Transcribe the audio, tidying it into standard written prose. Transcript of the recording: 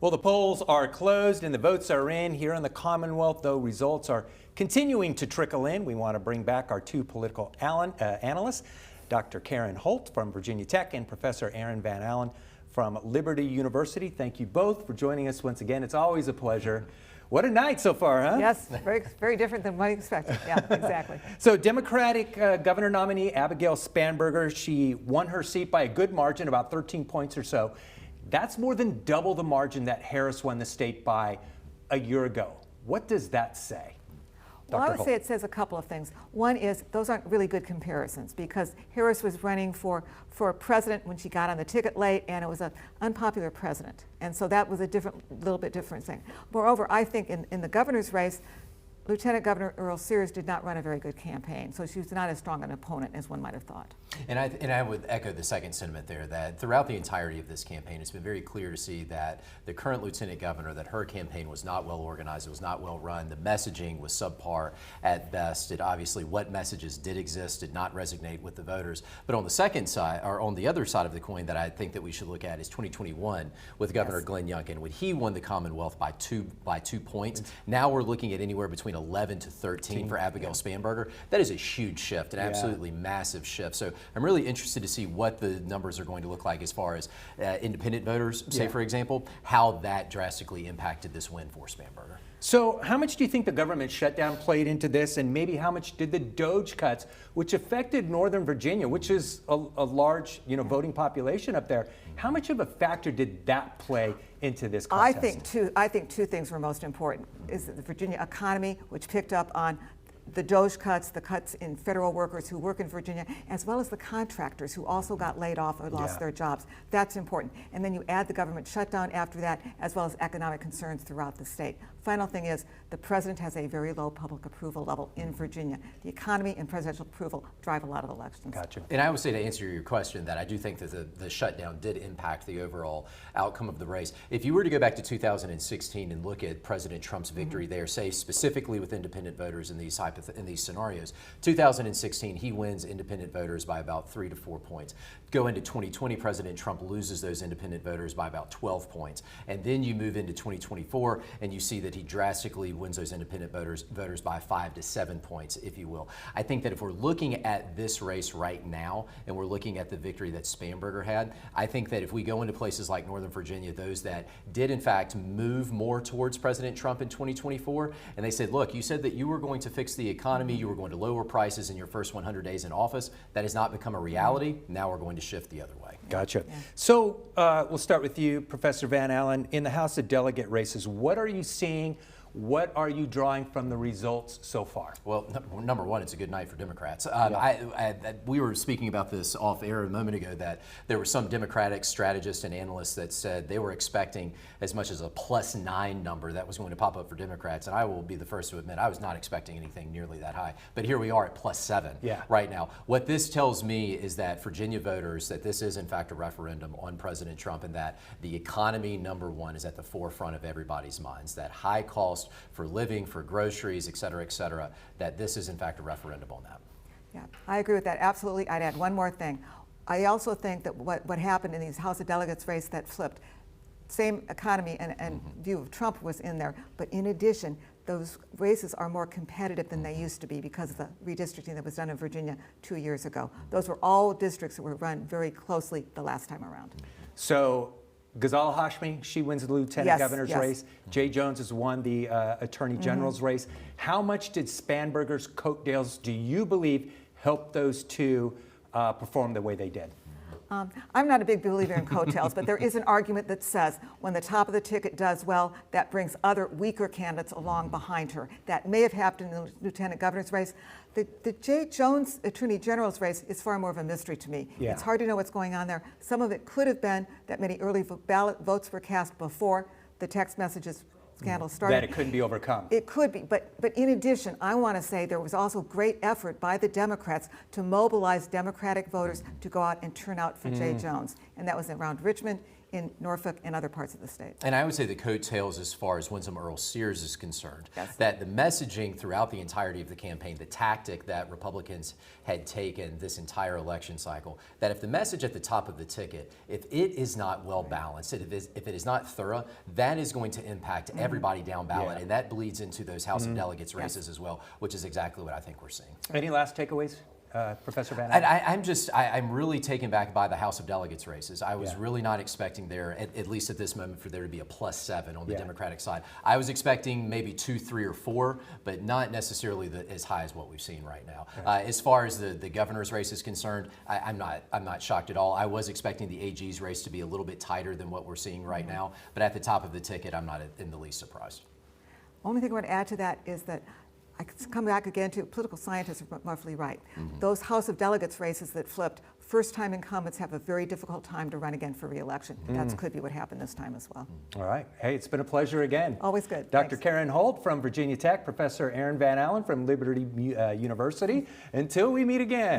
Well, the polls are closed and the votes are in here in the Commonwealth, though results are continuing to trickle in. We want to bring back our two political analysts, Dr. Karen Holt from Virginia Tech and Professor Aaron Van Allen from Liberty University. Thank you both for joining us once again. It's always a pleasure. What a night so far, huh? Yes, very different than what I expected. Yeah, exactly. So Democratic governor nominee Abigail Spanberger, she won her seat by a good margin, about 13 points or so. That's more than double the margin that Harris won the state by a year ago. What does that say? Well, I would say it says a couple of things. One is those aren't really good comparisons because Harris was running for president when she got on the ticket late, and it was an unpopular president. And so that was a little bit different thing. Moreover, I think in the governor's race, Lieutenant Governor Earl Sears did not run a very good campaign, so she was not as strong an opponent as one might have thought. And I would echo the second sentiment there, that throughout the entirety of this campaign, it's been very clear to see that the current Lieutenant Governor, that her campaign was not well organized, it was not well run, the messaging was subpar at best. It obviously, what messages did exist did not resonate with the voters. But on the second side, or on the other side of the coin that I think that we should look at is 2021 with Governor Glenn Youngkin, when he won the Commonwealth by two points. Now we're looking at anywhere between 11 to 13 for Abigail Spanberger. That is a huge shift, an absolutely massive shift. So I'm really interested to see what the numbers are going to look like as far as independent voters, say for example, how that drastically impacted this win for Spanberger. So how much do you think the government shutdown played into this, and maybe how much did the DOGE cuts, which affected Northern Virginia, which is a large voting population up there, how much of a factor did that play into this contest? I think two things were most important. Is the Virginia economy, which picked up on the DOGE cuts, the cuts in federal workers who work in Virginia, as well as the contractors who also got laid off or lost their jobs. That's important. And then you add the government shutdown after that, as well as economic concerns throughout the state. Final thing is, the president has a very low public approval level in Virginia. The economy and presidential approval drive a lot of elections. Gotcha. And I would say, to answer your question, that I do think that the shutdown did impact the overall outcome of the race. If you were to go back to 2016 and look at President Trump's victory there, say specifically with independent voters in these scenarios, 2016 he wins independent voters by about 3 to 4 points. Go into 2020, President Trump loses those independent voters by about 12 points. And then you move into 2024 and you see that he drastically wins those independent voters by 5 to 7 points, if you will. I think that if we're looking at this race right now and we're looking at the victory that Spanberger had, I think that if we go into places like Northern Virginia, those that did in fact move more towards President Trump in 2024, and they said, look, you said that you were going to fix the economy, you were going to lower prices in your first 100 days in office. That has not become a reality. Now we're going to shift the other way. Gotcha. Yeah. So we'll start with you, Professor Van Allen. In the House of Delegate races, what are you seeing? What are you drawing from the results so far? Well, number one, it's a good night for Democrats. We were speaking about this off air a moment ago, that there were some Democratic strategists and analysts that said they were expecting as much as a +9 number that was going to pop up for Democrats. And I will be the first to admit I was not expecting anything nearly that high. But here we are at +7 right now. What this tells me is that Virginia voters, that this is in fact a referendum on President Trump, and that the economy, number one, is at the forefront of everybody's minds. That high cost for living, for groceries, et cetera, that this is in fact a referendum on that. Yeah, I agree with that, absolutely. I'd add one more thing. I also think that what happened in these House of Delegates race that flipped, same economy and view of Trump was in there, but in addition, those races are more competitive than they used to be because of the redistricting that was done in Virginia 2 years ago. Those were all districts that were run very closely the last time around. So Ghazal Hashmi, she wins the lieutenant governor's race. Jay Jones has won the attorney general's race. How much did Spanberger's coattails, do you believe, help those two perform the way they did? I'm not a big believer in coattails, but there is an argument that says when the top of the ticket does well, that brings other weaker candidates along behind her. That may have happened in the lieutenant governor's race. The Jay Jones attorney general's race is far more of a mystery to me. Yeah. It's hard to know what's going on there. Some of it could have been that many early ballot votes were cast before the text messages scandal started. That it couldn't be overcome. It could be, but in addition, I want to say there was also great effort by the Democrats to mobilize Democratic voters to go out and turn out for Jay Jones. And that was around Richmond, in Norfolk and other parts of the state. And I would say the coattails as far as Winsome Earl Sears is concerned, Yes. that the messaging throughout the entirety of the campaign, the tactic that Republicans had taken this entire election cycle, that if the message at the top of the ticket, if it is not well balanced, if it is not thorough, that is going to impact everybody down ballot, Yeah. and that bleeds into those House of Delegates races as well, which is exactly what I think we're seeing. Any last takeaways, Professor Van And Allen? I'm really taken back by the House of Delegates races. I was Yeah. really not expecting there, at least at this moment, for there to be a +7 on the Yeah. Democratic side. I was expecting maybe 2, 3, or 4, but not necessarily as high as what we've seen right now. As far as the governor's race is concerned, I'm not shocked at all. I was expecting the AG's race to be a little bit tighter than what we're seeing right now, but at the top of the ticket, I'm not in the least surprised. Only thing I want to add to that is that I come back again to political scientists are roughly right. Those House of Delegates races that flipped, first-time incumbents have a very difficult time to run again for re-election. That could be what happened this time as well. All right. Hey, it's been a pleasure again. Always good. Dr. Thanks. Karen Holt from Virginia Tech, Professor Aaron Van Allen from Liberty University. Until we meet again.